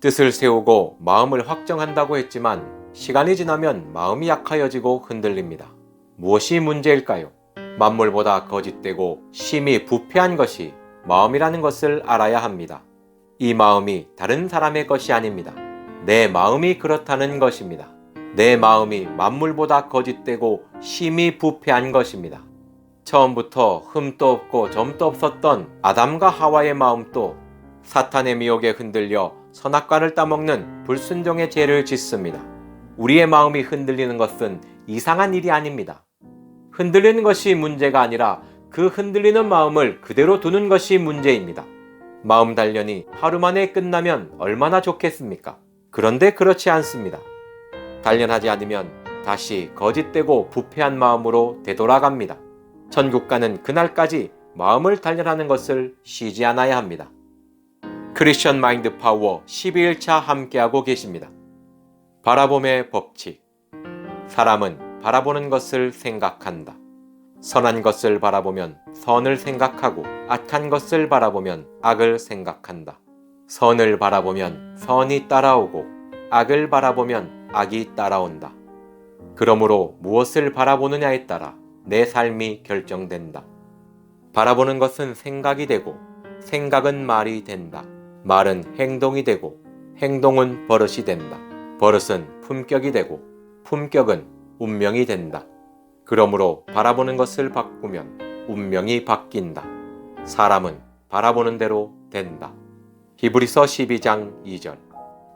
뜻을 세우고 마음을 확정한다고 했지만 시간이 지나면 마음이 약하여지고 흔들립니다. 무엇이 문제일까요? 만물보다 거짓되고 심히 부패한 것이 마음이라는 것을 알아야 합니다. 이 마음이 다른 사람의 것이 아닙니다. 내 마음이 그렇다는 것입니다. 내 마음이 만물보다 거짓되고 심히 부패한 것입니다. 처음부터 흠도 없고 점도 없었던 아담과 하와의 마음도 사탄의 미혹에 흔들려 선악과를 따먹는 불순종의 죄를 짓습니다. 우리의 마음이 흔들리는 것은 이상한 일이 아닙니다. 흔들리는 것이 문제가 아니라 그 흔들리는 마음을 그대로 두는 것이 문제입니다. 마음 단련이 하루 만에 끝나면 얼마나 좋겠습니까? 그런데 그렇지 않습니다. 단련하지 않으면 다시 거짓되고 부패한 마음으로 되돌아갑니다. 천국 가는 그날까지 마음을 단련하는 것을 쉬지 않아야 합니다. 크리스천 마인드 파워 12일차 함께하고 계십니다. 바라봄의 법칙. 사람은 바라보는 것을 생각한다. 선한 것을 바라보면 선을 생각하고 악한 것을 바라보면 악을 생각한다. 선을 바라보면 선이 따라오고 악을 바라보면 악이 따라온다. 그러므로 무엇을 바라보느냐에 따라 내 삶이 결정된다. 바라보는 것은 생각이 되고 생각은 말이 된다. 말은 행동이 되고 행동은 버릇이 된다. 버릇은 품격이 되고 품격은 운명이 된다. 그러므로 바라보는 것을 바꾸면 운명이 바뀐다. 사람은 바라보는 대로 된다. 히브리서 12장 2절.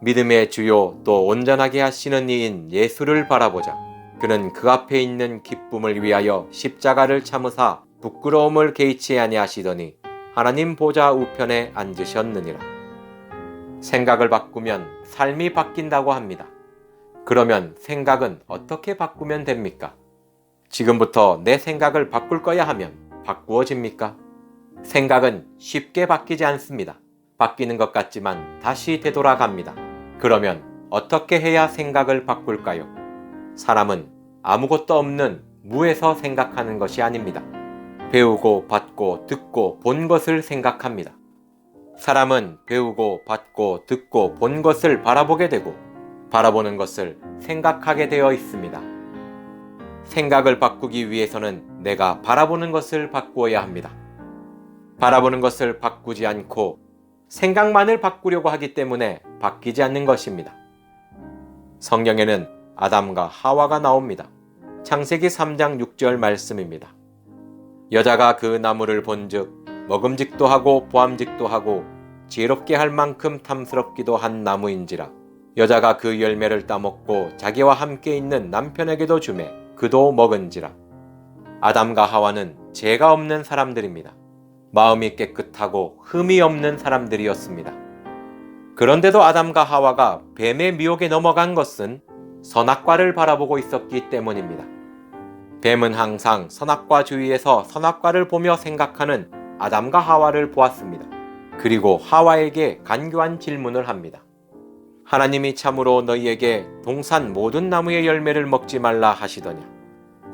믿음의 주요 또 온전하게 하시는 이인 예수를 바라보자. 그는 그 앞에 있는 기쁨을 위하여 십자가를 참으사 부끄러움을 개의치 아니하시더니 하나님 보좌 우편에 앉으셨느니라. 생각을 바꾸면 삶이 바뀐다고 합니다. 그러면 생각은 어떻게 바꾸면 됩니까? 지금부터 내 생각을 바꿀 거야 하면 바꾸어집니까? 생각은 쉽게 바뀌지 않습니다. 바뀌는 것 같지만 다시 되돌아갑니다. 그러면 어떻게 해야 생각을 바꿀까요? 사람은 아무것도 없는 무에서 생각하는 것이 아닙니다. 배우고 받고 듣고 본 것을 생각합니다. 사람은 배우고 받고 듣고 본 것을 바라보게 되고 바라보는 것을 생각하게 되어 있습니다. 생각을 바꾸기 위해서는 내가 바라보는 것을 바꾸어야 합니다. 바라보는 것을 바꾸지 않고 생각만을 바꾸려고 하기 때문에 바뀌지 않는 것입니다. 성경에는 아담과 하와가 나옵니다. 창세기 3장 6절 말씀입니다. 여자가 그 나무를 본즉 먹음직도 하고 보암직도 하고 지혜롭게 할 만큼 탐스럽기도 한 나무인지라. 여자가 그 열매를 따먹고 자기와 함께 있는 남편에게도 주매 그도 먹은지라. 아담과 하와는 죄가 없는 사람들입니다. 마음이 깨끗하고 흠이 없는 사람들이었습니다. 그런데도 아담과 하와가 뱀의 미혹에 넘어간 것은 선악과를 바라보고 있었기 때문입니다. 뱀은 항상 선악과 주위에서 선악과를 보며 생각하는 아담과 하와를 보았습니다. 그리고 하와에게 간교한 질문을 합니다. 하나님이 참으로 너희에게 동산 모든 나무의 열매를 먹지 말라 하시더냐?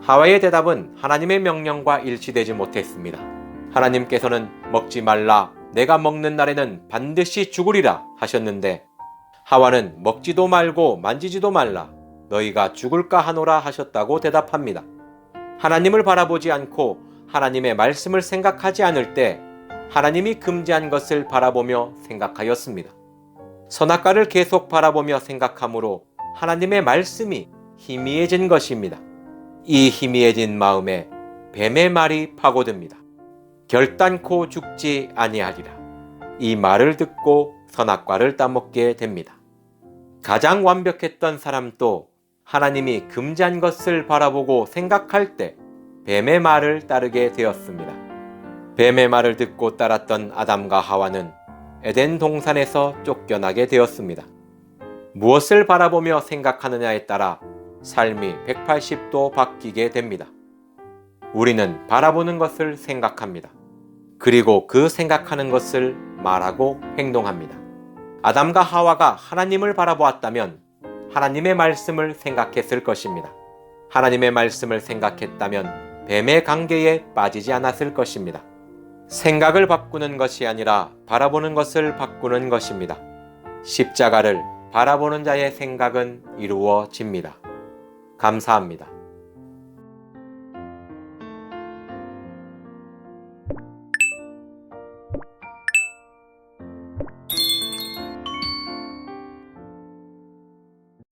하와의 대답은 하나님의 명령과 일치되지 못했습니다. 하나님께서는 먹지 말라, 내가 먹는 날에는 반드시 죽으리라 하셨는데 하와는 먹지도 말고 만지지도 말라, 너희가 죽을까 하노라 하셨다고 대답합니다. 하나님을 바라보지 않고 하나님의 말씀을 생각하지 않을 때 하나님이 금지한 것을 바라보며 생각하였습니다. 선악과를 계속 바라보며 생각하므로 하나님의 말씀이 희미해진 것입니다. 이 희미해진 마음에 뱀의 말이 파고듭니다. 결단코 죽지 아니하리라. 이 말을 듣고 선악과를 따먹게 됩니다. 가장 완벽했던 사람도 하나님이 금지한 것을 바라보고 생각할 때 뱀의 말을 따르게 되었습니다. 뱀의 말을 듣고 따랐던 아담과 하와는 에덴 동산에서 쫓겨나게 되었습니다. 무엇을 바라보며 생각하느냐에 따라 삶이 180도 바뀌게 됩니다. 우리는 바라보는 것을 생각합니다. 그리고 그 생각하는 것을 말하고 행동합니다. 아담과 하와가 하나님을 바라보았다면 하나님의 말씀을 생각했을 것입니다. 하나님의 말씀을 생각했다면 뱀의 관계에 빠지지 않았을 것입니다. 생각을 바꾸는 것이 아니라 바라보는 것을 바꾸는 것입니다. 십자가를 바라보는 자의 생각은 이루어집니다. 감사합니다.